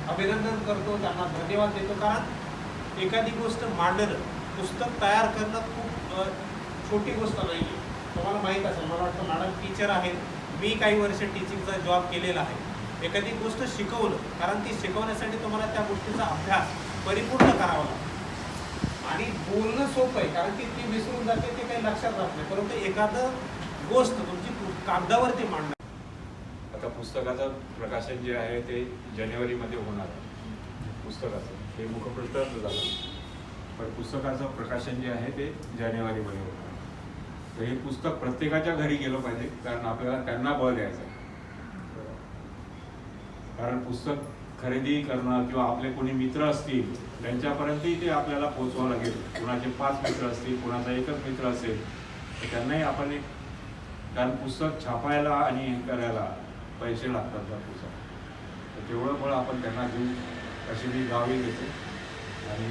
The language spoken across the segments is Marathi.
अभिनंदन करतो, त्यांना धन्यवाद देतो. कारण एखादी गोष्ट मांडणं, पुस्तक तयार करणं खूप छोटी गोष्ट नाही आहे. तुम्हाला माहीत असेल, मला वाटतं मॅडम टीचर आहेत, मी काही वर्ष टीचिंगचा जॉब केलेला आहे. एखादी गोष्ट शिकवलं, कारण ती शिकवण्यासाठी तुम्हाला त्या गोष्टीचा अभ्यास परिपूर्ण करावा लागतो. आणि बोलणं सोपं आहे, कारण ती विसरून जाते, ते काही लक्षात राहत नाही. परंतु एखादं गोष्ट तुमची कागदावरती मांडणं. आता पुस्तकाचं प्रकाशन जे आहे ते जानेवारीमध्ये होणार आहे. पुस्तकाचं हे मुखपृष्ठच झालं, पण पुस्तकाचं प्रकाशन जे आहे ते जानेवारीमध्ये होणार आहे. तर हे पुस्तक प्रत्येकाच्या घरी गेलं पाहिजे, कारण आपल्याला त्यांना बळ द्यायचं आहे. कारण पुस्तक खरेदी करणं किंवा आपले कोणी मित्र असतील त्यांच्यापर्यंतही ते आपल्याला पोचवावं लागेल. कुणाचे 5 मित्र असतील, कुणाचा एकच मित्र असेल, तर त्यांनाही आपण एक, कारण पुस्तक छापायला आणि हे करायला पैसे लागतात त्या पुस्तक, तर तेवढं बळ आपण त्यांना देऊ अशी मी गावी घेते. आणि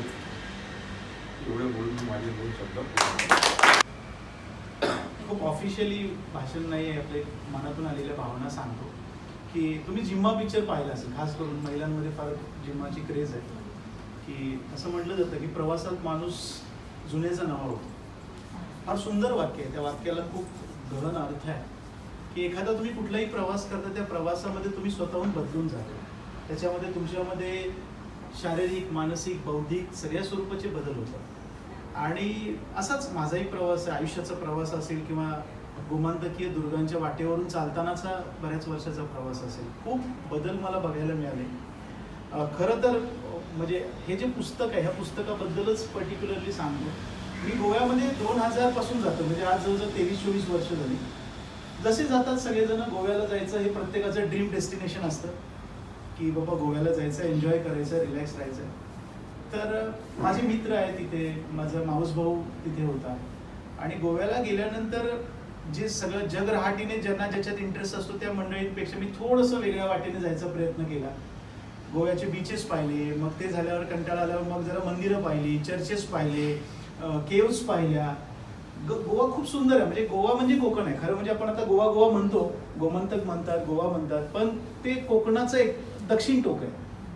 एवढं बोलून माझे 2 शब्द. खूप ऑफिशियली भाषण नाही आहे, आपले मनातून आलेल्या भावना सांगतो की तुम्ही जिम्मा पिक्चर पाहिला असेल, खास करून महिलांमध्ये फार जिम्माची क्रेज आहे. की असं म्हटलं जातं की प्रवासात माणूस जुन्याचा नवा होतो. फार सुंदर वाक्य आहे. त्या वाक्याला खूप गहन अर्थ आहे की एखादा तुम्ही कुठलाही प्रवास करता, त्या प्रवासामध्ये तुम्ही स्वतःहून बदलून जाता. त्याच्यामध्ये तुमच्यामध्ये शारीरिक, मानसिक, बौद्धिक सगळ्या स्वरूपाचे बदल होतात. आणि असाच माझाही प्रवास आहे, आयुष्याचा प्रवास असेल किंवा गोमांतकीय दुर्गांच्या वाटेवरून चालतानाचा बऱ्याच वर्षाचा प्रवास असेल, खूप बदल मला बघायला मिळाले. खरं तर म्हणजे हे जे पुस्तक आहे, ह्या पुस्तकाबद्दलच पर्टिक्युलरली सांगतो. मी गोव्यामध्ये 2000 पासून जातो, म्हणजे आज जवळजवळ 23-24 वर्ष झाली. जसे जातात सगळेजण, गोव्याला जायचं हे प्रत्येकाचं ड्रीम डेस्टिनेशन असतं की बाबा गोव्याला जायचं, एन्जॉय करायचं, रिलॅक्स राहायचं. तर माझे मित्र आहे तिथे, माझा मावस भाऊ तिथे होता. आणि गोव्याला गेल्यानंतर जे सगळं जग रहाटीने ज्यांना ज्याच्यात इंटरेस्ट असतो त्या मंडळींपेक्षा मी थोडंसं वेगळ्या वाटेने जायचा प्रयत्न केला. गोव्याचे बीचेस पाहिले, मग ते झाल्यावर कंटाळा आल्यावर मग जरा मंदिरं पाहिली, चर्चेस पाहिले, केव्स पाहिल्या. गोवा खूप सुंदर आहे. म्हणजे गोवा म्हणजे कोकण आहे. खरं म्हणजे आपण आता गोवा गोवा म्हणतो, गोमंतक म्हणतात, गोवा म्हणतात, पण ते कोकणाचं एक दक्षिण टोक आहे.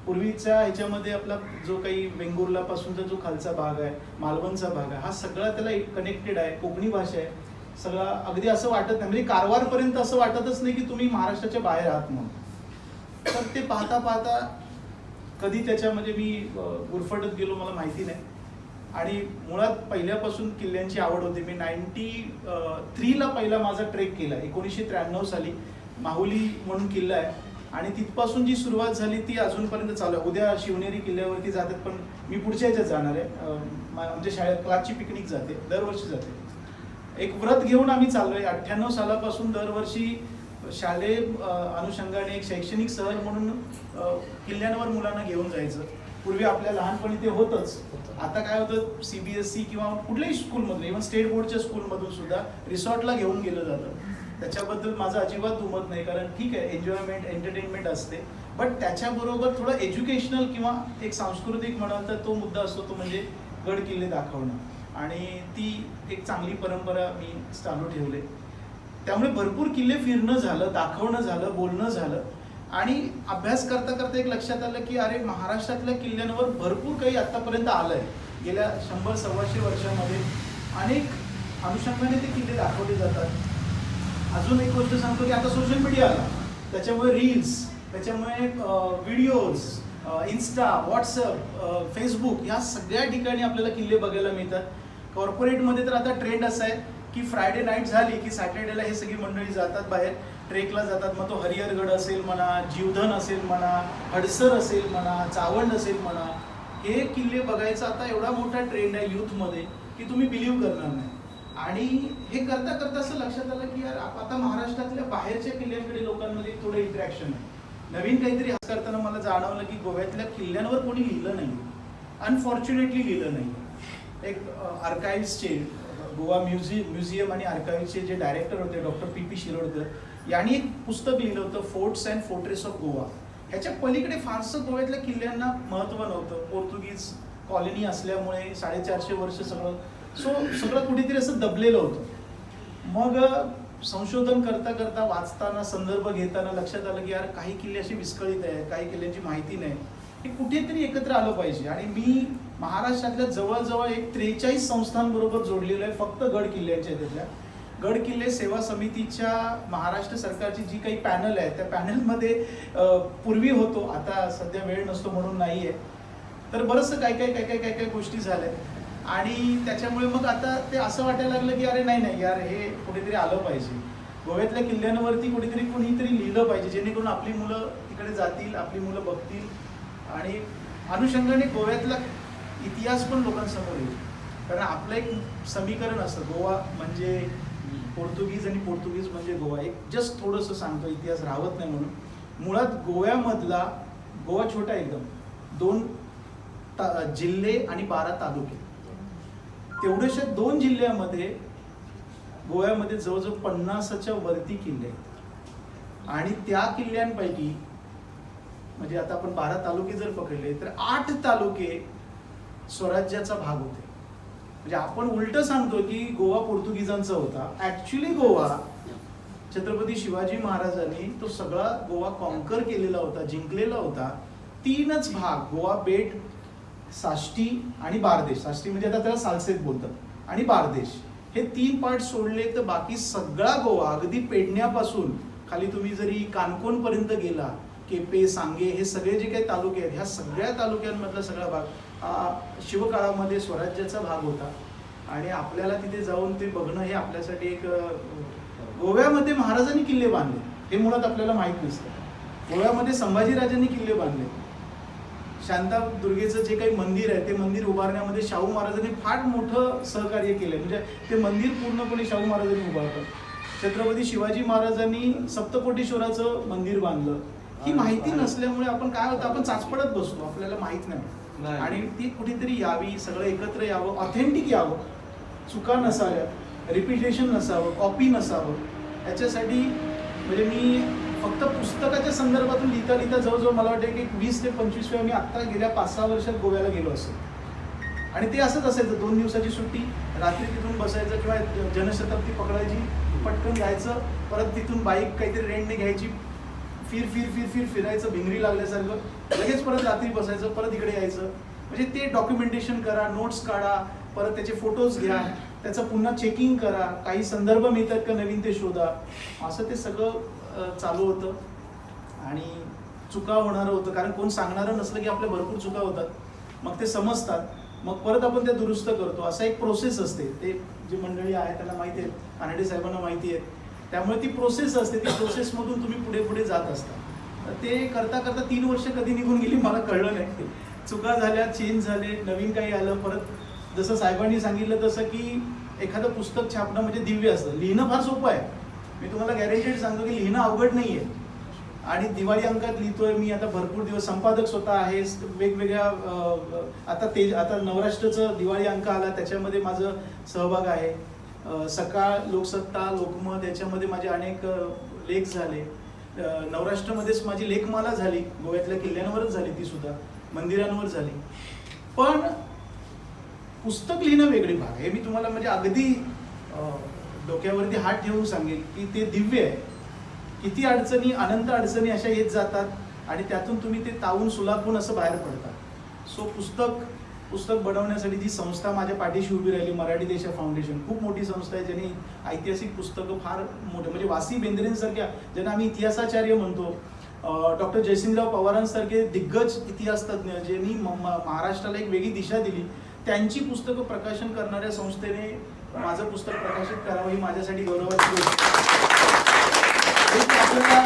पूर्वीच्या ह्याच्यामध्ये आपला जो काही वेंगुर्ला पासूनचा जो खालचा भाग आहे, मालवणचा भाग आहे, हा सगळा त्याला कनेक्टेड आहे. कोकणी भाषा आहे सगळा. अगदी असं वाटत नाही, म्हणजे कारवारपर्यंत असं वाटतच नाही की तुम्ही महाराष्ट्राच्या बाहेर आहात म्हणून. तर ते पाहता पाहता कधी त्याच्यामध्ये मी गुरफटत गेलो मला माहिती नाही. आणि मुळात पहिल्यापासून किल्ल्यांची आवड होती. मी 93ला पहिला माझा ट्रेक केला, 1993 साली. माहुली म्हणून किल्ला आहे आणि तिथपासून जी सुरुवात झाली ती अजूनपर्यंत चालू आहे. उद्या शिवनेरी किल्ल्यावरती जातात, पण मी पुढच्या ह्याच्यात जाणार आहे. आमच्या शाळेत क्लासची पिकनिक जाते, दरवर्षी जाते. एक व्रत घेऊन आम्ही चाललोय. 98 सालापासून दरवर्षी शालेय अनुषंगाने एक शैक्षणिक सहल म्हणून किल्ल्यांवर मुलांना घेऊन जायचं. पूर्वी आपल्या लहानपणी ते होतच. आता काय होतं, CBSE किंवा कुठल्याही स्कूलमधून, इव्हन स्टेट बोर्डच्या स्कूलमधून सुद्धा रिसॉर्टला घेऊन गेलं जातं. त्याच्याबद्दल माझं अजिबात दुमत नाही, कारण ठीक आहे, एन्जॉयमेंट, एंटरटेनमेंट असते, बट त्याच्याबरोबर थोडं एज्युकेशनल किंवा एक सांस्कृतिक म्हणाल तर तो मुद्दा असतो, तो म्हणजे गड किल्ले दाखवणं. आणि ती एक चांगली परंपरा मी चालू ठेवले. त्यामुळे भरपूर किल्ले फिरणं झालं, दाखवणं झालं, बोलणं झालं. आणि अभ्यास करता करता एक लक्षात आलं की अरे, महाराष्ट्रातल्या किल्ल्यांवर भरपूर काही आत्तापर्यंत आलं आहे. गेल्या 100-125 वर्षामध्ये अनेक अनुषंगाने ते किल्ले दाखवले जातात. अजून एक गोष्ट सांगतो की आता सोशल मीडिया आला, त्याच्यामुळे रील्स, त्याच्यामुळे व्हिडिओज, इन्स्टा, व्हॉट्सअप, फेसबुक, या सगळ्या ठिकाणी आपल्याला किल्ले बघायला मिळतात. कॉर्पोरेटमध्ये तर आता ट्रेंड असा आहे की फ्रायडे नाईट झाली की सॅटर्डेला हे सगळी मंडळी जातात बाहेर, ट्रेकला जातात. मग तो हरिहरगड असेल म्हणा, जीवधन असेल म्हणा, हडसर असेल म्हणा, चावंड असेल म्हणा, हे किल्ले बघायचा आता एवढा मोठा ट्रेंड आहे यूथमध्ये की तुम्ही बिलीव्ह करणार नाही. आणि हे करता करता असं लक्षात आलं की यार, आता महाराष्ट्रातल्या बाहेरच्या किल्ल्यांकडे लोकांमध्ये थोडं इंटरॅक्शन आहे. नवीन काहीतरी असं करताना मला जाणवलं की गोव्यातल्या किल्ल्यांवर कोणी लिहिलं नाही, अनफॉर्च्युनेटली लिहिलं नाही. एक आर्काइव्सचे, गोवा म्युझियम आणि आर्काइव्सचे जे डायरेक्टर होते डॉक्टर PP शिरोडकर, यांनी एक पुस्तक लिहिलं होतं, forts and fortress of Goa. ह्याच्या पलीकडे फारसं गोव्यातल्या किल्ल्यांना महत्त्व नव्हतं. पोर्तुगीज कॉलनी असल्यामुळे 450 वर्ष सगळं कुठेतरी असं दबलेलं होतं. मग संशोधन करता करता, वाचताना, संदर्भ घेताना लक्षात आलं की यार, काही किल्ले असे विस्कळीत आहेत, काही किल्ल्यांची माहिती नाही. हे कुठेतरी एकत्र आलं पाहिजे. आणि मी महाराष्ट्रातल्या जवळजवळ एक 43 संस्थांबरोबर जोडलेलो आहे, फक्त गड किल्ल्यांच्या त्यातल्या. गड किल्ले सेवा समितीच्या महाराष्ट्र सरकारची जी काही पॅनल आहे त्या पॅनलमध्ये पूर्वी होतो, आता सध्या वेळ नसतो म्हणून नाही आहे. तर बरंचसं काय काय गोष्टी झाल्या आणि त्याच्यामुळे मग आता ते असं वाटायला लागलं की अरे नाही यार, हे कुठेतरी आलं पाहिजे. गोव्यातल्या किल्ल्यांवरती कुठेतरी कोणीतरी लिहिलं पाहिजे, जेणेकरून आपली मुलं तिकडे जातील, आपली मुलं बघतील आणि अनुषंगाने गोव्यातला इतिहास पण लोकांसमोर येईल. कारण आपलं एक समीकरण असतं, गोवा म्हणजे पोर्तुगीज आणि पोर्तुगीज म्हणजे गोवा. एक जस्ट थोडंसं सांगतो, इतिहास राहत नाही म्हणून. मुळात गोव्यामधला, गोवा छोटा एकदम, 2 जिल्हे आणि 12 तालुके, तेवढ्याशा 2 जिल्ह्यामध्ये गोव्यामध्ये जवळजवळ 50च्या वरती किल्ले आहेत. आणि त्या किल्ल्यांपैकी म्हणजे आता आपण 12 तालुके जर पकडले तर 8 तालुके स्वराज्याचा भाग होते. म्हणजे आपण उलट सांगतो की गोवा पोर्तुगीजांचा होता. ऍक्च्युली गोवा छत्रपती शिवाजी महाराजांनी तो सगळा गोवा कॉन्कर केलेला होता, जिंकलेला होता. 3च भाग, गोवा बेट, साष्टी आणि बारदेश. साष्टी म्हणजे आता त्याला सालसेत बोलतात, आणि बारदेश, हे 3 पार्ट सोडले तर बाकी सगळा गोवा अगदी पेडण्यापासून खाली तुम्ही जरी कानकोण पर्यंत गेला, केपे, सांगे, हे सगळे जे काही तालुके आहेत, ह्या सगळ्या तालुक्यांमधला सगळा भाग हा शिवकाळामध्ये स्वराज्याचा भाग होता. आणि आपल्याला तिथे जाऊन ते बघणं हे आपल्यासाठी एक, गोव्यामध्ये महाराजांनी किल्ले बांधले हे मुळात आपल्याला माहीत नसतं. गोव्यामध्ये संभाजीराजांनी किल्ले बांधले. शांतादुर्गेचं जे काही मंदिर आहे ते मंदिर उभारण्यामध्ये शाहू महाराजांनी फार मोठं सहकार्य केलंय. म्हणजे ते मंदिर पूर्णपणे शाहू महाराजांनी उभारलं. छत्रपती शिवाजी महाराजांनी सप्तकोटीश्वराचं मंदिर बांधलं. ही माहिती नसल्यामुळे आपण काय होतं, आपण चाचपडत बसतो, आपल्याला माहित नाही. आणि ती कुठेतरी यावी, सगळं एकत्र यावं, ऑथेंटिक यावं, चुका नसाव्यात, रिपिटेशन नसावं, कॉपी नसावं. याच्यासाठी म्हणजे मी फक्त पुस्तकाच्या संदर्भातून लिहिता जवळजवळ मला वाटतं की 20 ते 25 वेळा मी आत्ता गेल्या 5-6 वर्षात गोव्याला गेलो असेल. आणि ते असंच असायचं, 2 दिवसाची सुट्टी, रात्री तिथून बसायचं किंवा जनशताब्दी पकडायची, पटकन जायचं, परत तिथून बाईक काहीतरी रेंटने घ्यायची, फिरायचं भिंगरी लागल्यासारखं, लगेच परत रात्री बसायचं, परत इकडे यायचं. म्हणजे ते डॉक्युमेंटेशन करा, नोट्स काढा, परत त्याचे फोटोज घ्या, त्याचं पुन्हा चेकिंग करा, काही संदर्भ मिळतात का नवीन ते शोधा. असं ते सगळं चालू होतं. आणि चुका होणारं होतं, कारण कोण सांगणारं नसलं की आपल्या भरपूर चुका होतात. मग ते समजतात, मग परत आपण ते दुरुस्त करतो. असा एक प्रोसेस असते. ते जी मंडळी आहे त्यांना माहिती आहे, कानडे साहेबांना माहिती आहे. त्यामुळे ती प्रोसेस असते, ती प्रोसेसमधून तुम्ही पुढे जात असता. तर ते करता 3 वर्ष कधी निघून गेली मला कळलं नाही. चुका झाल्या, चेंज झाले, नवीन काही आलं. परत जसं साहेबांनी सांगितलं तसं की एखादं पुस्तक छापणं म्हणजे दिव्य असतं. लिहिणं फार सोपं आहे, मी तुम्हाला गॅरंटेड सांगतो की लिहिणं अवघड नाही आहे. आणि दिवाळी अंकात लिहितोय मी आता भरपूर दिवस, संपादक स्वतः आहे. वेगवेगळ्या आता नवराष्ट्राचं दिवाळी अंक आला, त्याच्यामध्ये माझं सहभाग आहे. सकाळ, लोकसत्ता, लोकमत, याच्यामध्ये माझे अनेक लेख झाले. नवराष्ट्रामध्येच माझी लेखमाला झाली, गोव्यातल्या किल्ल्यांवरच झाली, ती सुद्धा मंदिरांवर झाली. पण पुस्तक लिहिणं वेगळी भाग आहे. मी तुम्हाला म्हणजे अगदी डोक्यावरती हात ठेवून सांगेल की ते दिव्य आहे. किती अडचणी, अनंत अडचणी अशा येत जातात आणि त्यातून तुम्ही ते तावून सुलाखून असं बाहेर पडतात. सो पुस्तक बनवण्यासाठी जी संस्था माझ्या पाठीशी उभी राहिली, मराठी देशा फाउंडेशन, खूप मोठी संस्था आहे, ज्यांनी ऐतिहासिक पुस्तकं फार मोठे, म्हणजे वासी बेंद्रेंसारख्या, ज्यांना आम्ही इतिहासाचार्य म्हणतो, डॉक्टर जयसिंगराव पवारांसारखे दिग्गज इतिहास तज्ज्ञ, ज्यांनी महाराष्ट्राला एक वेगळी दिशा दिली, त्यांची पुस्तकं प्रकाशन करणाऱ्या संस्थेने माझं पुस्तक प्रकाशित करावं ही माझ्यासाठी गौरवाची गोष्ट. आपल्याला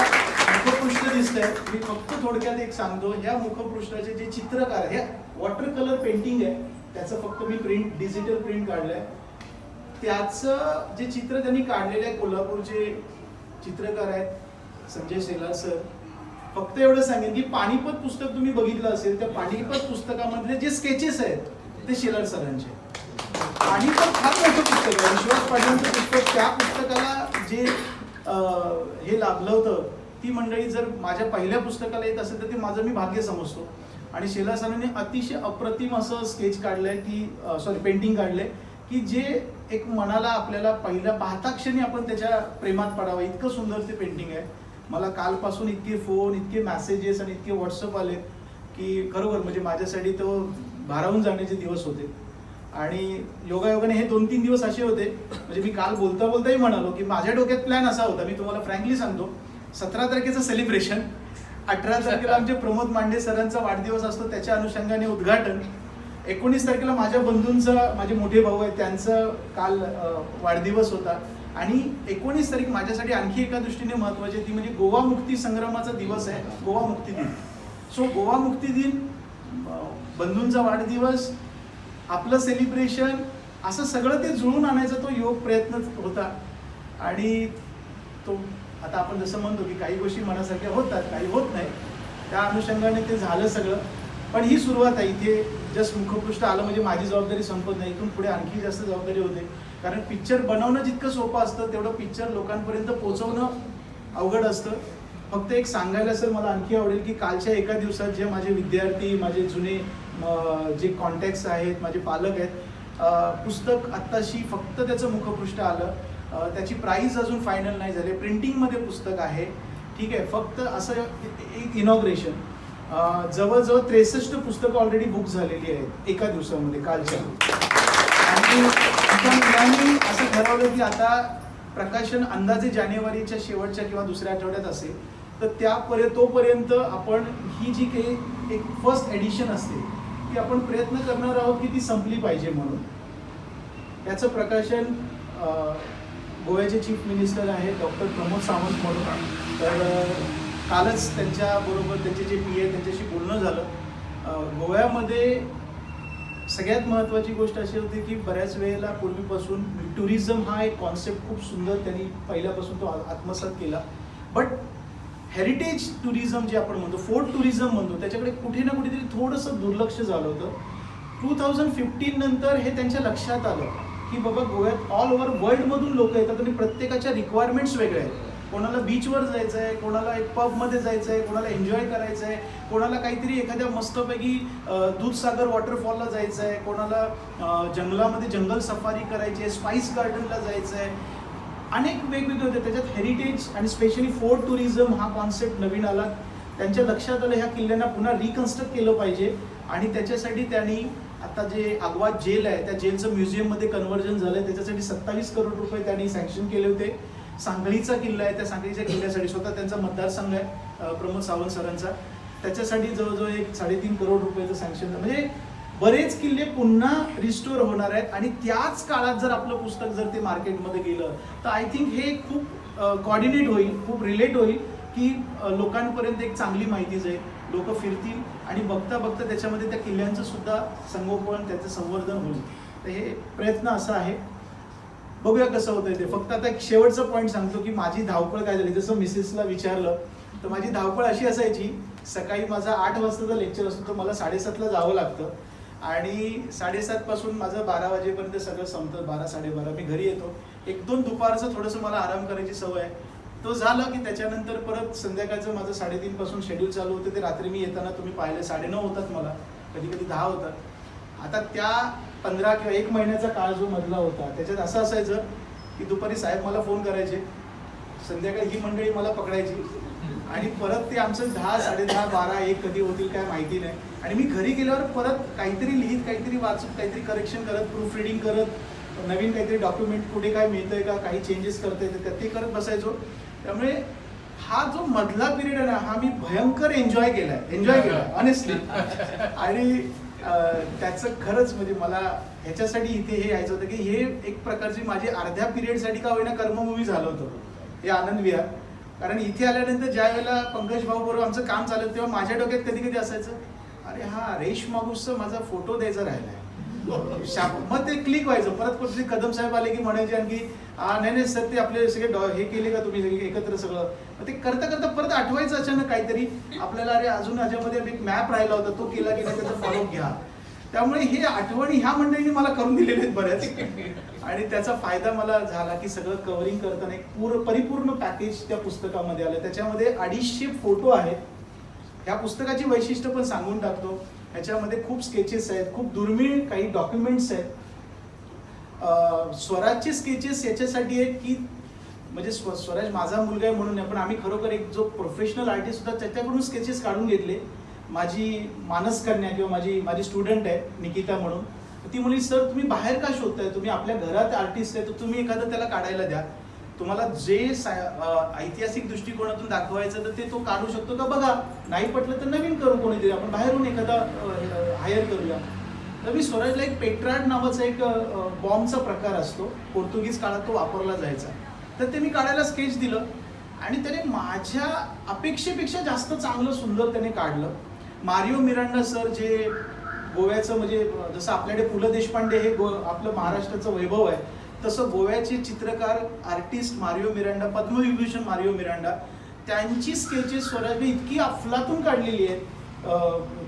मुखपृष्ठ दिसतंय, मी फक्त थोडक्यात एक सांगतो. ह्या मुखपृष्ठाचे जे चित्रकार, हे वॉटर कलर पेंटिंग आहे, त्याचं फक्त मी डिजिटल प्रिंट काढलंय. त्याचं जे चित्र त्यांनी काढलेलं आहे, कोल्हापूरचे चित्रकार आहेत संजय शेलार सर. फक्त एवढं सांगेन की पानिपत पुस्तक तुम्ही बघितलं असेल, त्या पानिपत पुस्तकामधले जे स्केचेस आहेत ते शेलार सरांचे. पानिपत फार मोठं पुस्तक आहे, विश्वास पाटलांचं पुस्तक. त्या पुस्तकाला जे हे लाभलं होतं, ती मंडळी जर माझ्या पहिल्या पुस्तकाला येत असेल तर ते माझं मी भाग्य समजतो. आणि शेलार सरांनी अतिशय अप्रतिम असं स्केच काढलंय की पेंटिंग काढलंय की जे एक मनाला आपल्याला पहिल्या पाहता क्षणी आपण त्याच्या प्रेमात पडावं, इतकं सुंदर ते पेंटिंग आहे. मला कालपासून इतके फोन, इतके मेसेजेस आणि इतके व्हॉट्सअप आले की खरोखर म्हणजे माझ्यासाठी तो भारावून जाण्याचे दिवस होते. आणि योगायोगाने हे 2-3 दिवस असे होते, म्हणजे मी काल बोलता बोलताही म्हणालो की माझ्या डोक्यात प्लॅन असा होता, मी तुम्हाला फ्रँकली सांगतो, 17 तारखेचं सेलिब्रेशन, 18 तारखेला आमचे प्रमोद मांडे सरांचा वाढदिवस असतो त्याच्या अनुषंगाने उद्घाटन, 19 तारखेला माझ्या बंधूंचा, माझे मोठे भाऊ आहेत त्यांचं काल वाढदिवस होता, आणि 19 तारीख माझ्यासाठी आणखी एका दृष्टीने महत्त्वाची ती म्हणजे गोवा मुक्ती संग्रामाचा दिवस आहे, गोवा मुक्ती दिन. सो गोवा मुक्ती दिन, बंधूंचा वाढदिवस, आपलं सेलिब्रेशन, असं सगळं ते जुळून आणायचा तो योग प्रयत्न होता. आणि तो आता आपण जसं म्हणतो की काही गोष्टी मनासारख्या होतात, काही होत नाही, त्या अनुषंगाने ते झालं सगळं. पण ही सुरुवात आहे, इथे जस्ट मुखपृष्ठ आलं म्हणजे माझी जबाबदारी संपत नाही, इथून पुढे आणखी जास्त जबाबदारी होते. कारण पिक्चर बनवणं जितकं सोपं असतं तेवढं पिक्चर लोकांपर्यंत पोहोचवणं अवघड असतं. फक्त एक सांगायला सर मला आणखी आवडेल की कालच्या एका दिवसात जे माझे विद्यार्थी, माझे जुने जे कॉन्टॅक्ट्स आहेत, माझे पालक आहेत, पुस्तक आत्ताशी फक्त त्याचं मुखपृष्ठ आलं, त्याची प्राईस अजून फायनल नाही झाली, प्रिंटिंगमध्ये पुस्तक आहे, ठीक आहे. फक्त असं एक इनॉग्रेशन, जवळजवळ 63 पुस्तकं ऑलरेडी बुक झालेली आहेत एका दिवसामध्ये कालच्या. आणि मुलांनी असं ठरवलं की आता प्रकाशन अंदाजे जानेवारीच्या शेवटच्या किंवा दुसऱ्या आठवड्यात असेल, तर तोपर्यंत आपण ही जी काही एक फर्स्ट एडिशन असते ती आपण प्रयत्न करणार आहोत की ती संपली पाहिजे म्हणून. याचं प्रकाशन गोव्याचे चीफ मिनिस्टर आहेत डॉक्टर प्रमोद सावंत म्हणून. तर कालच त्यांच्याबरोबर त्यांचे जे पी आहे त्यांच्याशी बोलणं झालं. गोव्यामध्ये सगळ्यात महत्त्वाची गोष्ट अशी होती की बऱ्याच वेळेला पूर्वीपासून टुरिझम हा एक कॉन्सेप्ट खूप सुंदर त्यांनी पहिल्यापासून तो आत्मसात केला, बट हेरिटेज टुरिझम जे आपण म्हणतो, फोर्ट टुरिझम म्हणतो, त्याच्याकडे कुठे ना कुठेतरी थोडंसं दुर्लक्ष झालं होतं. 2015 नंतर हे त्यांच्या लक्षात आलं की बाबा गोव्यात ऑल ओव्हर वर्ल्डमधून लोक येतात आणि प्रत्येकाच्या रिक्वायरमेंट्स वेगळ्या आहेत. कोणाला बीचवर जायचं आहे, कोणाला एक पबमध्ये जायचं आहे, कोणाला एन्जॉय करायचं आहे, कोणाला काहीतरी एखाद्या मस्तपैकी दूधसागर वॉटरफॉलला जायचं आहे, कोणाला जंगलामध्ये जंगल सफारी करायची आहे, स्पाइस गार्डनला जायचं आहे, अनेक वेगवेगळे होते. त्याच्यात हेरिटेज आणि स्पेशली फोर्ट टुरिझम हा कॉन्सेप्ट नवीन आला. त्यांच्या लक्षात आलं ह्या किल्ल्यांना पुन्हा रिकन्स्ट्रक्ट केलं पाहिजे, आणि त्याच्यासाठी त्यांनी आता जे आग्वा जेल आहे त्या जेलचं म्युझियममध्ये कन्व्हर्जन झालं आहे, त्याच्यासाठी 27 करोड रुपये त्यांनी सँक्शन केले होते. सांगलीचा किल्ला आहे, त्या सांगलीच्या किल्ल्यासाठी स्वतः त्यांचा मतदारसंघ आहे प्रमोद सावंत सरांचा, त्याच्यासाठी जवळजवळ 3.5 करोड रुपयाचं सँक्शन. म्हणजे बरेच किल्ले पुन्हा रिस्टोर होणार आहेत, आणि त्याच काळात जर आपलं पुस्तक जर ते मार्केटमध्ये गेलं तर आय थिंक हे खूप कॉर्डिनेट होईल, खूप रिलेट होईल की लोकांपर्यंत एक चांगली माहिती जाईल, लोक फिरतील आणि बघता बघता त्याच्यामध्ये त्या किल्ल्यांचं सुद्धा संगोपन, त्याचं संवर्धन होईल. तर हे प्रयत्न असा आहे, बघूया कसं होतंय ते. फक्त आता एक शेवटचा पॉईंट सांगतो की माझी धावपळ काय झाली. जसं मिसेसला विचारलं तर माझी धावपळ अशी असायची, सकाळी माझा 8 वाजताचा लेक्चर असतो, तर मला 7:30ला जावं लागतं, आणि 7:30 पासून माझं 12 वाजेपर्यंत सगळं संपतं, 12-12:30 मी घरी येतो. 1-2 दुपारचं थोडंसं मला आराम करायची सवय आहे, तो झालं की त्याच्यानंतर परत संध्याकाळचं माझं 3:30 पासून शेड्यूल चालू होतं. ते रात्री मी येताना तुम्ही पाहिलं 9:30 होतात, मला कधी कधी 10 होतात. आता त्या 15 किंवा 1 महिन्याचा काळ जो मधला होता त्याच्यात असं असायचं की दुपारी साहेब मला फोन करायचे, संध्याकाळी ही मंडळी मला पकडायची, आणि परत ते आमचं 10, 10:30, 12, 1 कधी होतील काय माहिती नाही. आणि मी घरी गेल्यावर परत काहीतरी लिहित, काहीतरी वाचत, काहीतरी करेक्शन करत, प्रूफ रिडिंग करत, नवीन काहीतरी डॉक्युमेंट कुठे काय मिळतंय का, काही चेंजेस करता येते ते करत बसायचो. त्यामुळे हा जो मधला पिरियड आहे ना, हा मी भयंकर एन्जॉय केला ऑनेस्टली. आणि त्याचं खरंच म्हणजे मला ह्याच्यासाठी इथे हे यायचं होतं की हे एक प्रकारची माझी अर्ध्या पिरियडसाठी का होईना कर्मभूमी झालं होतं हे आनंद विहार. कारण इथे आल्यानंतर ज्या वेळेला पंकज भाऊ बरोबर आमचं काम चाललं तेव्हा माझ्या डोक्यात कधी कधी असायचं, अरे हा रेश मागूसचा माझा फोटो द्यायचा राहिलाय, मग ते क्लिक व्हायचं. परत कुठे कदम साहेब आले की म्हणायचे आणखी नाही सर ते आपले सगळे हे केले का तुम्ही एकत्र सगळं, मग ते करता करता परत आठवायचं अचानक काहीतरी आपल्याला, अरे अजून ह्याच्यामध्ये एक मॅप राहिला होता तो केला की नाही त्याचा फॉलो घ्या. त्यामुळे हे आठवणी ह्या मंडळींनी मला करून दिलेले आहेत बऱ्याच, आणि त्याचा फायदा मला झाला की सगळं कव्हरिंग करताना एक परिपूर्ण पॅकेज त्या पुस्तकामध्ये आलं. त्याच्यामध्ये 250 फोटो आहेत. ह्या पुस्तकाची वैशिष्ट्य पण सांगून टाकतो. ह्याच्यामध्ये खूप स्केचेस आहेत, खूप दुर्मिळ काही डॉक्युमेंट्स आहेत. स्वराजचे स्केचेस याच्यासाठी आहेत की म्हणजे स्वराज माझा मुलगा आहे म्हणून नाही, पण आम्ही खरोखर एक जो प्रोफेशनल आर्टिस्ट होता त्याच्याकडून स्केचेस काढून घेतले. माझी मानसकन्या किंवा माझी स्टुडंट आहे निकिता म्हणून, ती म्हणली सर तुम्ही बाहेर का शोधताय, तुम्ही आपल्या घरात आर्टिस्ट आहे तर तुम्ही एखादं त्याला काढायला द्या, तुम्हाला जे ऐतिहासिक दृष्टिकोनातून दाखवायचं तर ते तो काढू शकतो का बघा, नाही पटलं तर नवीन करू कोणीतरी, आपण बाहेरून एखादा हायर करूया. तर मी स्वराजला एक पेट्रार्ड नावाचा एक बॉम्बचा प्रकार असतो, पोर्तुगीज काळात तो वापरला जायचा, तर ते मी काढायला स्केच दिलं आणि त्याने माझ्या अपेक्षेपेक्षा जास्त चांगलं सुंदर त्याने काढलं. मारिओ मिरांडा सर जे गोव्याचं म्हणजे जसं आपल्याकडे पु ल देशपांडे हे आपलं महाराष्ट्राचं वैभव आहे, तसं गोव्याचे चित्रकार artist Mario Miranda, Padma Vibhushan Mario Miranda, त्यांची स्केचेस स्वराजने इतकी अफलातून काढलेली आहेत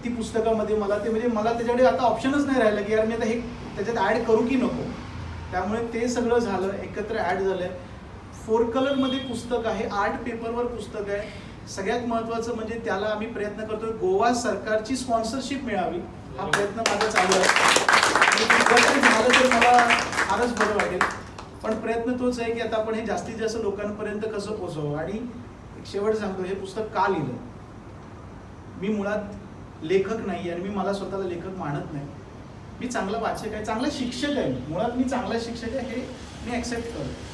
ती पुस्तकामध्ये. मला ते म्हणजे मला त्याच्याकडे आता ऑप्शनच नाही राहिलं की यार मी आता हे त्याच्यात ॲड करू की नको. त्यामुळे ते सगळं झालं, एकत्र ॲड झालंय. 4 कलरमध्ये पुस्तक आहे, आर्ट पेपरवर पुस्तक आहे. सगळ्यात महत्त्वाचं म्हणजे त्याला आम्ही प्रयत्न करतोय गोवा सरकारची स्पॉन्सरशिप मिळावी, हा प्रयत्न माझा चालू आहे. झालं तर मला फारच बरं वाटेल, पण प्रयत्न तोच आहे की आता आपण हे जास्तीत जास्त लोकांपर्यंत कसं पोहोचवं. आणि शेवट सांगतो, हे पुस्तक का लिहिलं, मी मुळात लेखक नाही आणि मी मला स्वतःला लेखक मानत नाही. मी चांगला वाचक आहे, चांगला शिक्षक आहे, मुळात मी चांगला शिक्षक आहे हे मी ॲक्सेप्ट करतो.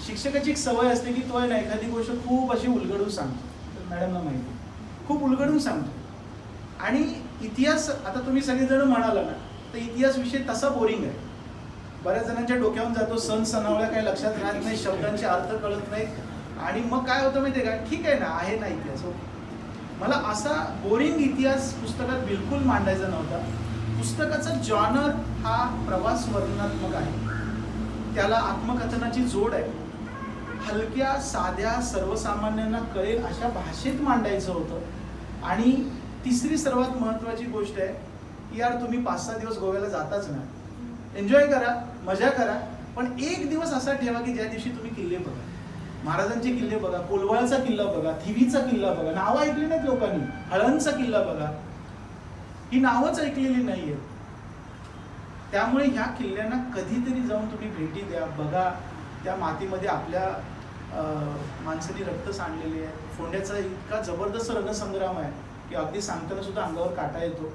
शिक्षकाची एक सवय असते की तो आहे ना एखादी गोष्ट खूप अशी उलगडून सांगतो, तर मॅडमला माहिती खूप उलगडून सांगतो. आणि इतिहास आता तुम्ही सगळेजण म्हणाला ना तर इतिहास विषय तसा बोरिंग आहे, बऱ्याच जणांच्या डोक्यावरून जातो, सण सणावळ्या काही लक्षात राहत नाही, शब्दांचे अर्थ कळत नाही आणि मग काय होतं माहिती आहे का, ठीक आहे ना आहे ना इतिहास, मला असा बोरिंग इतिहास पुस्तकात बिलकुल मांडायचा नव्हता. पुस्तकाचा जॉनर हा प्रवास वर्णनात्मक आहे, त्याला आत्मकथनाची जोड आहे, हलक्या साध्या सर्वसामान्यांना कळेल अशा भाषेत मांडायचं होतं. आणि तिसरी सर्वात महत्त्वाची गोष्ट आहे की यार तुम्ही 5-6 दिवस गोव्याला जाताच ना, एन्जॉय करा, मजा करा, पण एक दिवस असा ठेवा की ज्या दिवशी तुम्ही किल्ले बघा, महाराजांचे किल्ले बघा, कोलवाळचा किल्ला बघा, थिवीचा किल्ला बघा, नावं ऐकली नाहीत लोकांनी, हळणचा किल्ला बघा, ही नावच ऐकलेली नाहीये. त्यामुळे ह्या किल्ल्यांना कधीतरी जाऊन तुम्ही भेटी द्या, बघा. त्या मातीमध्ये आपल्या माणसांनी रक्त सांडलेले आहे, फोंड्याचा इतका जबरदस्त रणसंग्राम आहे की अगदी सांगताना सुद्धा अंगावर काटा येतो.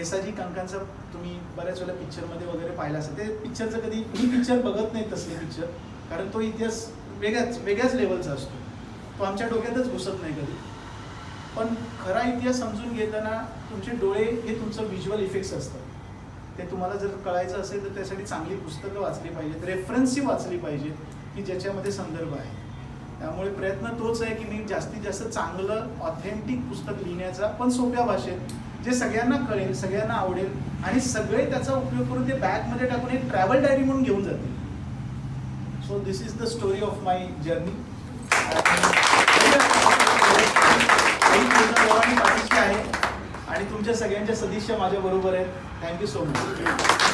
एसाजी कंकांचा तुम्ही बऱ्याच वेळेला पिक्चरमध्ये वगैरे पाहिला असेल, ते पिक्चरचं कधी मी पिक्चर बघत नाही तसले पिक्चर, कारण तो इतिहास वेगळ्याच लेवलचा असतो, तो आमच्या डोक्यातच घुसत नाही कधी. पण खरा इतिहास समजून घेताना तुमचे डोळे हे तुमचं व्हिज्युअल इफेक्ट्स असतात, ते तुम्हाला जर कळायचं असेल तर त्यासाठी चांगली पुस्तकं वाचली पाहिजेत, रेफरन्सही वाचली पाहिजे की ज्याच्यामध्ये संदर्भ आहे. त्यामुळे प्रयत्न तोच आहे की मी जास्तीत जास्त चांगलं ऑथेंटिक पुस्तक लिहिण्याचा, पण सोप्या भाषेत, जे सगळ्यांना कळेल, सगळ्यांना आवडेल आणि सगळे त्याचा उपयोग करून ते बॅगमध्ये टाकून एक ट्रॅव्हल डायरी म्हणून घेऊन जातील. So this is the story of my journey. आहे आणि तुमच्या सगळ्यांच्या सदिच्छा माझ्या बरोबर आहेत. Thank you so much.